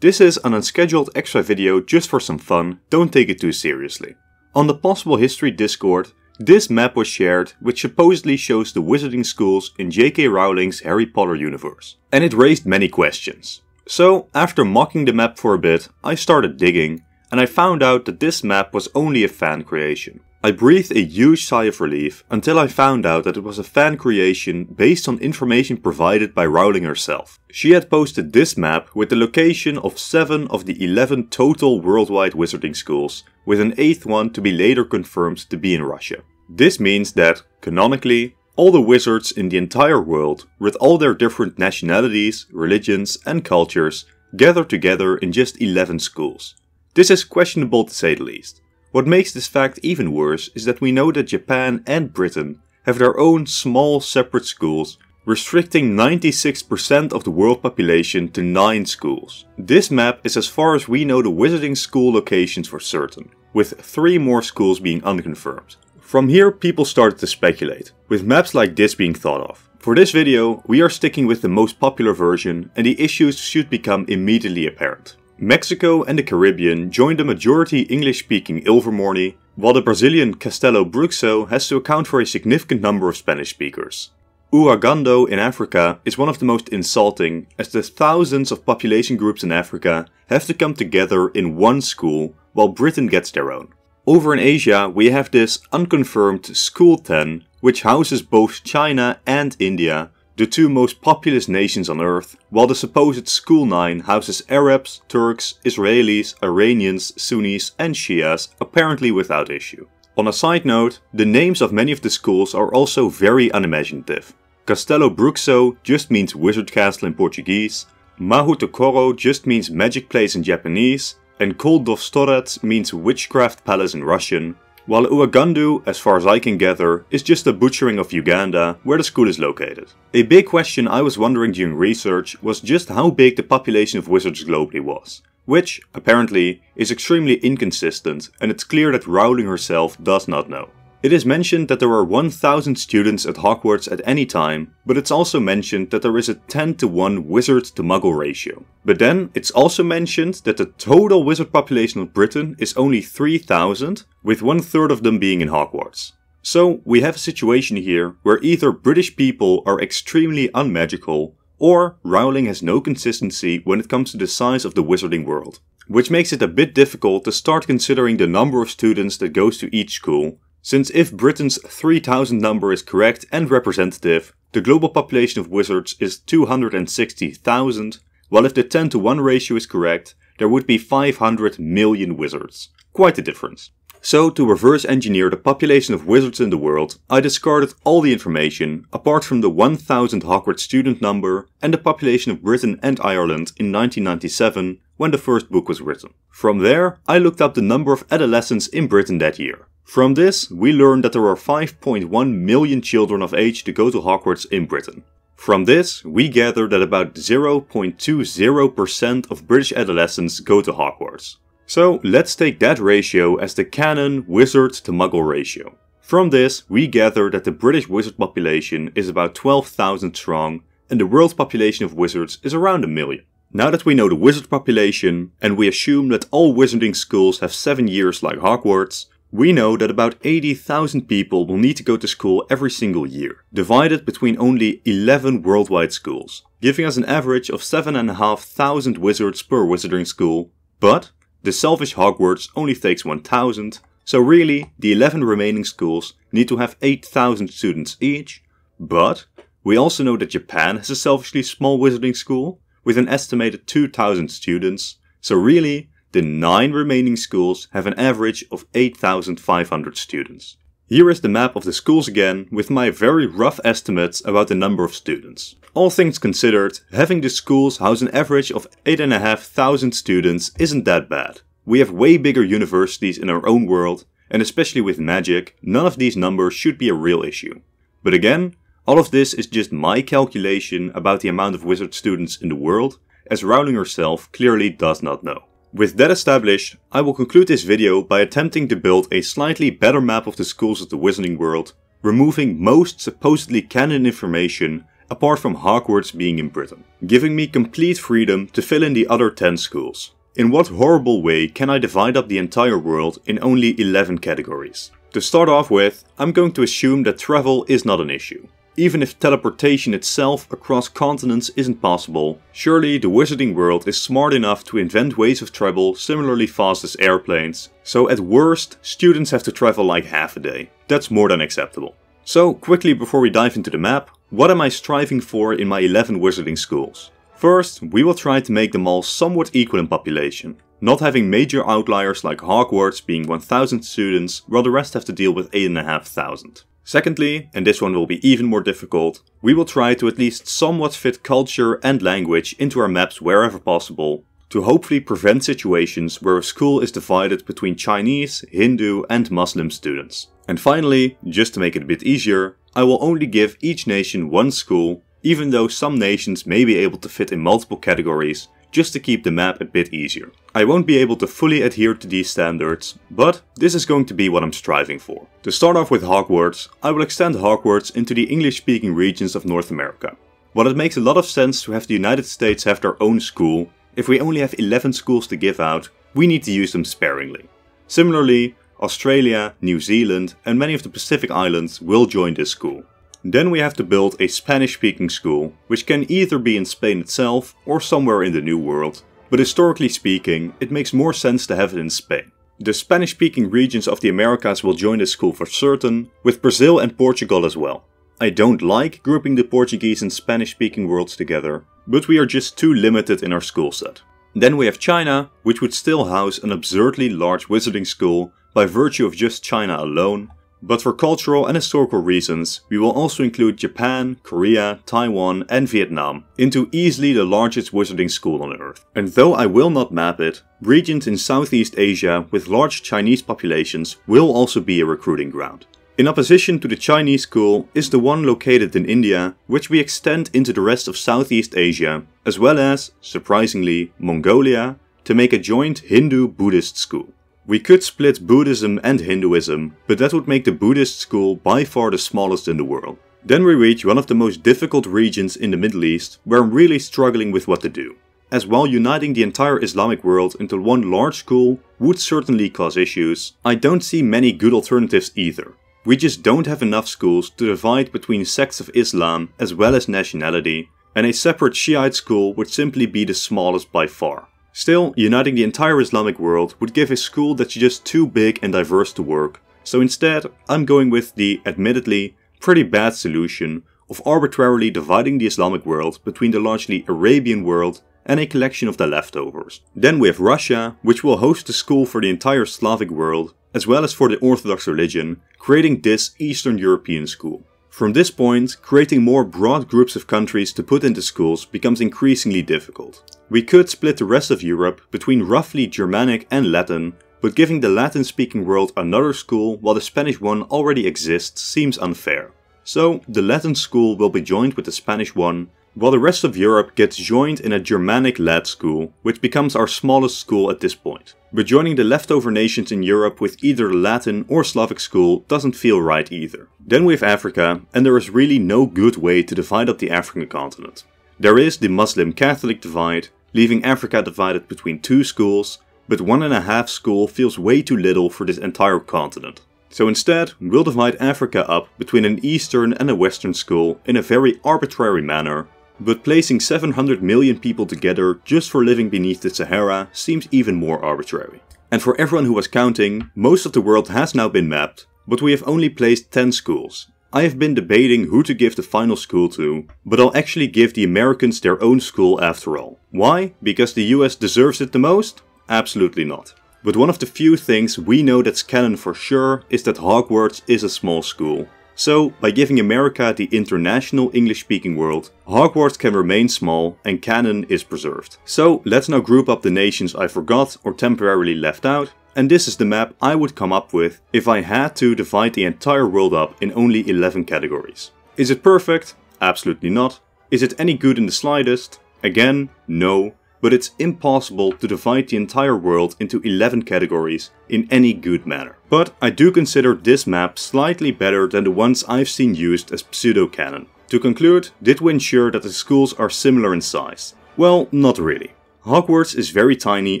This is an unscheduled extra video just for some fun, don't take it too seriously. On the Possible History Discord, this map was shared which supposedly shows the wizarding schools in J.K. Rowling's Harry Potter universe. And it raised many questions. So, after mocking the map for a bit, I started digging, and I found out that this map was only a fan creation. I breathed a huge sigh of relief until I found out that it was a fan creation based on information provided by Rowling herself. She had posted this map with the location of 7 of the 11 total worldwide wizarding schools, with an 8th one to be later confirmed to be in Russia. This means that, canonically, all the wizards in the entire world, with all their different nationalities, religions and cultures, gather together in just 11 schools. This is questionable to say the least. What makes this fact even worse is that we know that Japan and Britain have their own small separate schools, restricting 96% of the world population to 9 schools. This map is as far as we know the wizarding school locations for certain, with 3 more schools being unconfirmed. From here people started to speculate, with maps like this being thought of. For this video we are sticking with the most popular version and the issues should become immediately apparent. Mexico and the Caribbean join the majority English-speaking Ilvermorny, while the Brazilian Castelo Bruxo has to account for a significant number of Spanish speakers. Uagando in Africa is one of the most insulting, as the thousands of population groups in Africa have to come together in one school, while Britain gets their own. Over in Asia we have this unconfirmed School 10, which houses both China and India, the 2 most populous nations on Earth, while the supposed School 9 houses Arabs, Turks, Israelis, Iranians, Sunnis and Shias, apparently without issue. On a side note, the names of many of the schools are also very unimaginative. Castelo Bruxo just means wizard castle in Portuguese, Mahutokoro just means magic place in Japanese, and Kol Dovstorat means witchcraft palace in Russian, while Uagandu, as far as I can gather, is just a butchering of Uganda, where the school is located. A big question I was wondering during research was just how big the population of wizards globally was, which, apparently, is extremely inconsistent and it's clear that Rowling herself does not know. It is mentioned that there are 1000 students at Hogwarts at any time, but it's also mentioned that there is a 10:1 wizard to muggle ratio. But then it's also mentioned that the total wizard population of Britain is only 3000, with 1/3 of them being in Hogwarts. So we have a situation here where either British people are extremely unmagical, or Rowling has no consistency when it comes to the size of the wizarding world. Which makes it a bit difficult to start considering the number of students that goes to each school, since if Britain's 3000 number is correct and representative, the global population of wizards is 260,000, while if the 10:1 ratio is correct, there would be 500 million wizards. Quite a difference. So to reverse engineer the population of wizards in the world, I discarded all the information apart from the 1000 Hogwarts student number and the population of Britain and Ireland in 1997 when the first book was written. From there, I looked up the number of adolescents in Britain that year. From this, we learned that there are 5.1 million children of age to go to Hogwarts in Britain. From this, we gather that about 0.20% of British adolescents go to Hogwarts. So let's take that ratio as the canon wizard to muggle ratio. From this, we gather that the British wizard population is about 12,000 strong and the world population of wizards is around 1 million. Now that we know the wizard population and we assume that all wizarding schools have 7 years like Hogwarts, we know that about 80,000 people will need to go to school every single year, divided between only 11 worldwide schools, giving us an average of 7,500 wizards per wizarding school, but the selfish Hogwarts only takes 1,000, so really the 11 remaining schools need to have 8,000 students each, but we also know that Japan has a selfishly small wizarding school, with an estimated 2,000 students, so really the 9 remaining schools have an average of 8,500 students. Here is the map of the schools again, with my very rough estimates about the number of students. All things considered, having the schools house an average of 8,500 students isn't that bad. We have way bigger universities in our own world, and especially with magic, none of these numbers should be a real issue. But again, all of this is just my calculation about the amount of wizard students in the world, as Rowling herself clearly does not know. With that established, I will conclude this video by attempting to build a slightly better map of the schools of the wizarding world, removing most supposedly canon information apart from Hogwarts being in Britain, giving me complete freedom to fill in the other 10 schools. In what horrible way can I divide up the entire world in only 11 categories? To start off with, I'm going to assume that travel is not an issue. Even if teleportation itself across continents isn't possible, surely the wizarding world is smart enough to invent ways of travel similarly fast as airplanes, so at worst, students have to travel like half a day. That's more than acceptable. So, quickly before we dive into the map, what am I striving for in my 11 wizarding schools? First, we will try to make them all somewhat equal in population, not having major outliers like Hogwarts being 1000 students while the rest have to deal with 8500. Secondly, and this one will be even more difficult, we will try to at least somewhat fit culture and language into our maps wherever possible, to hopefully prevent situations where a school is divided between Chinese, Hindu and Muslim students. And finally, just to make it a bit easier, I will only give each nation one school, even though some nations may be able to fit in multiple categories, just to keep the map a bit easier. I won't be able to fully adhere to these standards, but this is going to be what I'm striving for. To start off with Hogwarts, I will extend Hogwarts into the English-speaking regions of North America. While it makes a lot of sense to have the United States have their own school, if we only have 11 schools to give out, we need to use them sparingly. Similarly, Australia, New Zealand and many of the Pacific Islands will join this school. Then we have to build a Spanish-speaking school, which can either be in Spain itself or somewhere in the New World, but historically speaking, it makes more sense to have it in Spain. The Spanish-speaking regions of the Americas will join this school for certain, with Brazil and Portugal as well. I don't like grouping the Portuguese and Spanish-speaking worlds together, but we are just too limited in our school set. Then we have China, which would still house an absurdly large wizarding school by virtue of just China alone, but for cultural and historical reasons, we will also include Japan, Korea, Taiwan and Vietnam into easily the largest wizarding school on Earth. And though I will not map it, regions in Southeast Asia with large Chinese populations will also be a recruiting ground. In opposition to the Chinese school is the one located in India, which we extend into the rest of Southeast Asia, as well as, surprisingly, Mongolia, to make a joint Hindu-Buddhist school. We could split Buddhism and Hinduism, but that would make the Buddhist school by far the smallest in the world. Then we reach one of the most difficult regions in the Middle East, where I'm really struggling with what to do. As while uniting the entire Islamic world into one large school would certainly cause issues, I don't see many good alternatives either. We just don't have enough schools to divide between sects of Islam as well as nationality, and a separate Shiite school would simply be the smallest by far. Still, uniting the entire Islamic world would give a school that's just too big and diverse to work, so instead I'm going with the, admittedly, pretty bad solution of arbitrarily dividing the Islamic world between the largely Arabian world and a collection of the leftovers. Then we have Russia, which will host a school for the entire Slavic world, as well as for the Orthodox religion, creating this Eastern European school. From this point, creating more broad groups of countries to put into schools becomes increasingly difficult. We could split the rest of Europe between roughly Germanic and Latin, but giving the Latin-speaking world another school while the Spanish one already exists seems unfair. So, the Latin school will be joined with the Spanish one, while the rest of Europe gets joined in a Germanic-led school, which becomes our smallest school at this point. But joining the leftover nations in Europe with either the Latin or Slavic school doesn't feel right either. Then we have Africa, and there is really no good way to divide up the African continent. There is the Muslim-Catholic divide, leaving Africa divided between two schools, but 1.5 school feels way too little for this entire continent. So instead, we'll divide Africa up between an Eastern and a Western school in a very arbitrary manner, but placing 700 million people together just for living beneath the Sahara seems even more arbitrary. And for everyone who was counting, most of the world has now been mapped, but we have only placed 10 schools. I have been debating who to give the final school to, but I'll actually give the Americans their own school after all. Why? Because the US deserves it the most? Absolutely not. But one of the few things we know that's canon for sure is that Hogwarts is a small school. So, by giving America the international English-speaking world, Hogwarts can remain small and canon is preserved. So, let's now group up the nations I forgot or temporarily left out, and this is the map I would come up with if I had to divide the entire world up in only 11 categories. Is it perfect? Absolutely not. Is it any good in the slightest? Again, no. But it's impossible to divide the entire world into 11 categories in any good manner. But I do consider this map slightly better than the ones I've seen used as pseudo-canon. To conclude, did we ensure that the schools are similar in size? Well, not really. Hogwarts is very tiny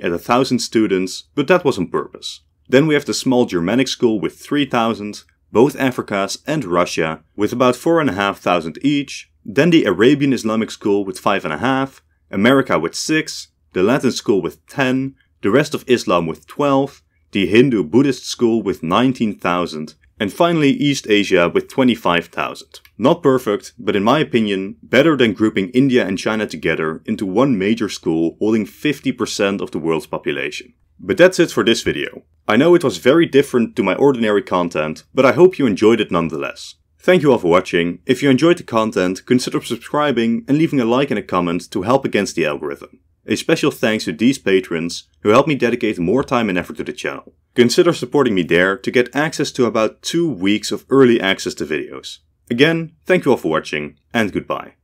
at 1,000 students, but that was on purpose. Then we have the small Germanic school with 3,000, both Africas and Russia with about 4,500 each, then the Arabian Islamic school with 5,500, America with 6, the Latin school with 10, the rest of Islam with 12, the Hindu Buddhist school with 19,000, and finally East Asia with 25,000. Not perfect, but in my opinion, better than grouping India and China together into one major school holding 50% of the world's population. But that's it for this video. I know it was very different to my ordinary content, but I hope you enjoyed it nonetheless. Thank you all for watching. If you enjoyed the content, consider subscribing and leaving a like and a comment to help against the algorithm. A special thanks to these patrons who help me dedicate more time and effort to the channel. Consider supporting me there to get access to about 2 weeks of early access to videos. Again, thank you all for watching and goodbye.